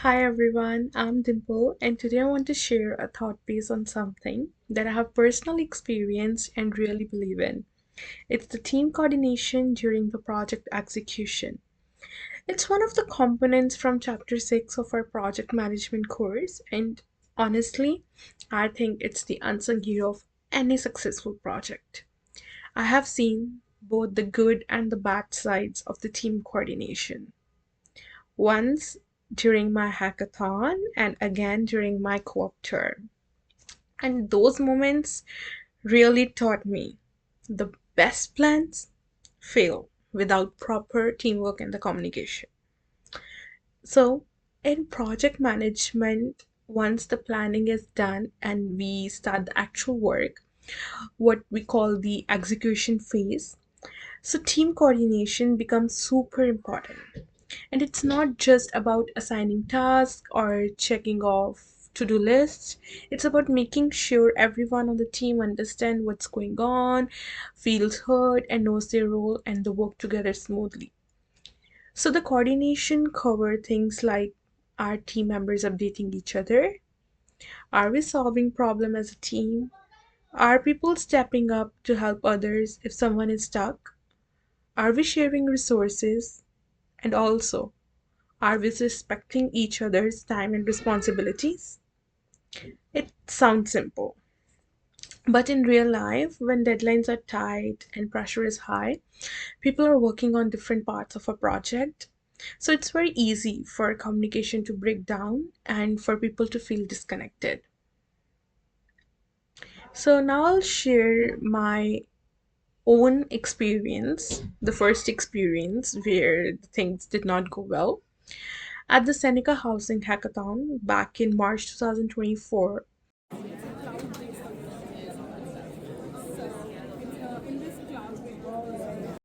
Hi everyone, I'm Dimple, and today I want to share a thought based on something that I have personally experienced and really believe in. It's the team coordination during the project execution. It's one of the components from Chapter 6 of our project management course, and honestly, I think it's the unsung hero of any successful project. I have seen both the good and the bad sides of the team coordination. Once during my hackathon and again during my co-op term. And those moments really taught me the best plans fail without proper teamwork and the communication. So, in project management, once the planning is done and we start the actual work, what we call the execution phase, so team coordination becomes super important. And it's not just about assigning tasks or checking off to do lists. It's about making sure everyone on the team understands what's going on, feels heard, and knows their role and they work together smoothly. So the coordination cover things like, are team members updating each other? Are we solving problem as a team? Are people stepping up to help others if someone is stuck? Are we sharing resources? And also, are we respecting each other's time and responsibilities? It sounds simple, but in real life, when deadlines are tight and pressure is high, people are working on different parts of a project. So it's very easy for communication to break down and for people to feel disconnected. So now I'll share my own experience, the first experience where things did not go well. At the Seneca Housing Hackathon back in March 2024,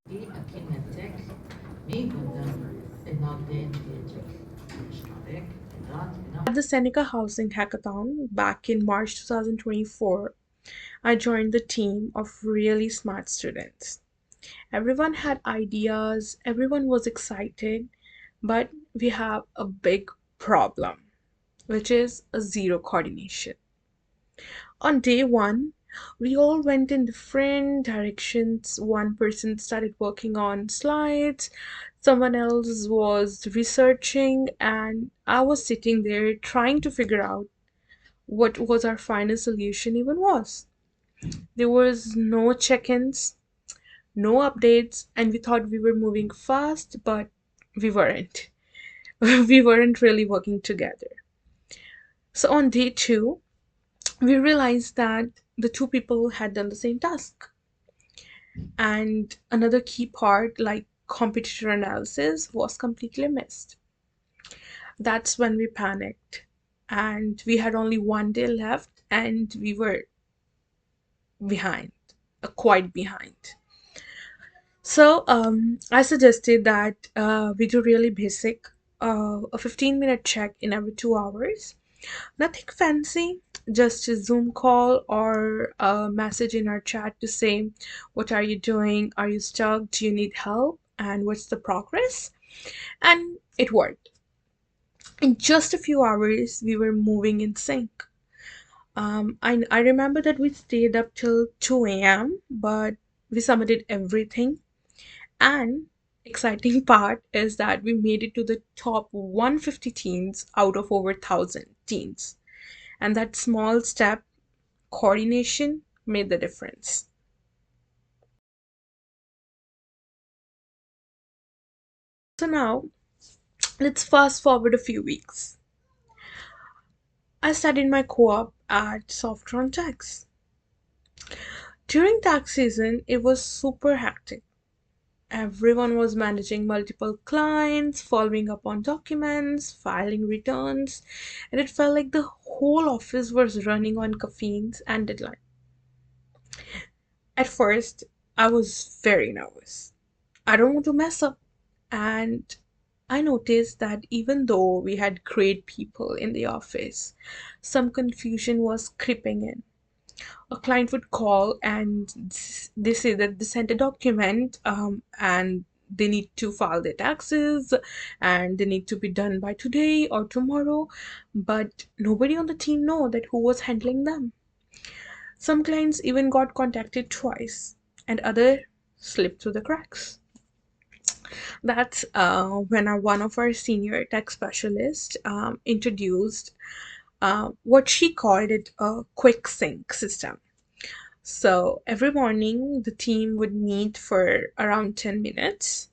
Di akimmetek méghozzám egy nagy döntétek ismerek, At the Seneca Housing Hackathon back in March 2024, I joined the team of really smart students. Everyone had ideas, everyone was excited, but we have a big problem, which is a zero coordination. On day one, we all went in different directions. One person started working on slides, someone else was researching, and I was sitting there trying to figure out what was our final solution even was. There was no check-ins, no updates, and we thought we were moving fast, but we weren't. We weren't really working together. So on day two, we realized that the two people had done the same task. And another key part, like competitor analysis, was completely missed. That's when we panicked. And we had only one day left, and we were behind, quite behind. So I suggested that we do really basic, a 15-minute check in every 2 hours. Nothing fancy, just a Zoom call or a message in our chat to say, what are you doing? Are you stuck? Do you need help? And what's the progress? And it worked. In just a few hours, we were moving in sync. I remember that we stayed up till 2 a.m., but we submitted everything. And exciting part is that we made it to the top 150 teams out of over 1,000 teams. And that small step, coordination, made the difference. So now, let's fast forward a few weeks. I studied my co-op at Softron Tax. During tax season, it was super hectic. Everyone was managing multiple clients, following up on documents, filing returns, and it felt like the whole office was running on caffeines and deadline. At first, I was very nervous. I don't want to mess up. And I noticed that even though we had great people in the office, some confusion was creeping in. A client would call and they say that they sent a document and they need to file their taxes and they need to be done by today or tomorrow, but nobody on the team know that who was handling them. Some clients even got contacted twice, and other slipped through the cracks. That's when one of our senior tech specialists introduced what she called it a quick sync system. So every morning the team would meet for around 10 minutes,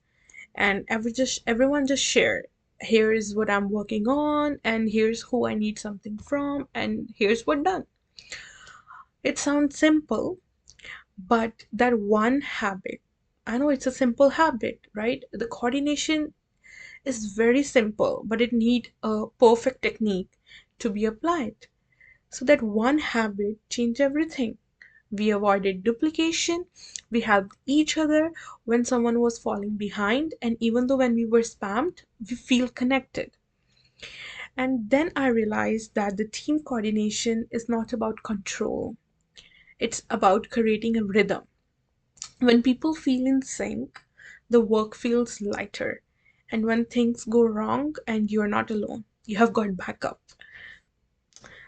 and everyone just share, here's what I'm working on, and here's who I need something from, and here's what done. It sounds simple, but that one habit, I know it's a simple habit, right? The coordination is very simple, but it need a perfect technique to be applied. So that one habit changed everything. We avoided duplication, we helped each other when someone was falling behind, and even though when we were spammed, we feel connected. And then I realized that the team coordination is not about control, it's about creating a rhythm. When people feel in sync, the work feels lighter. And when things go wrong and you're not alone, you have got backup.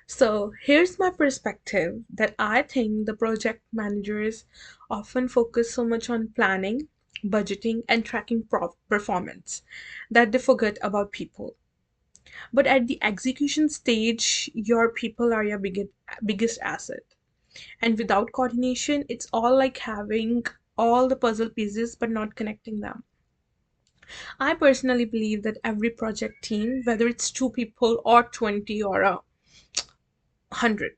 So here's my perspective that I think the project managers often focus so much on planning, budgeting, and tracking performance that they forget about people. But at the execution stage, your people are your biggest asset. And without coordination, it's all like having all the puzzle pieces but not connecting them. I personally believe that every project team, whether it's two people or 20 or 100,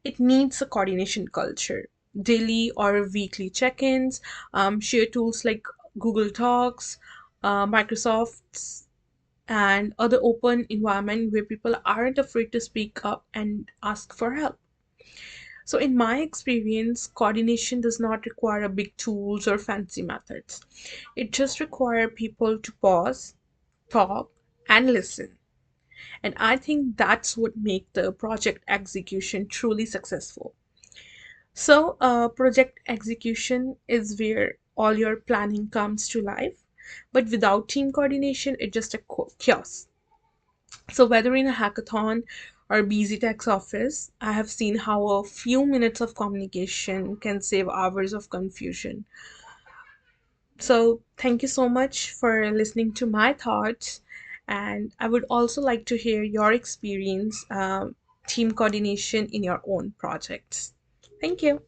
it needs a coordination culture. Daily or weekly check ins, share tools like Google Talks, Microsoft's, and other open environment where people aren't afraid to speak up and ask for help. So, in my experience, coordination does not require big tools or fancy methods. It just requires people to pause, talk, and listen. And I think that's what makes the project execution truly successful. So, project execution is where all your planning comes to life, but without team coordination, it's just a chaos. So, whether in a hackathon or busy tech's office, I have seen how a few minutes of communication can save hours of confusion. So, thank you so much for listening to my thoughts. And I would also like to hear your experience, team coordination in your own projects. Thank you.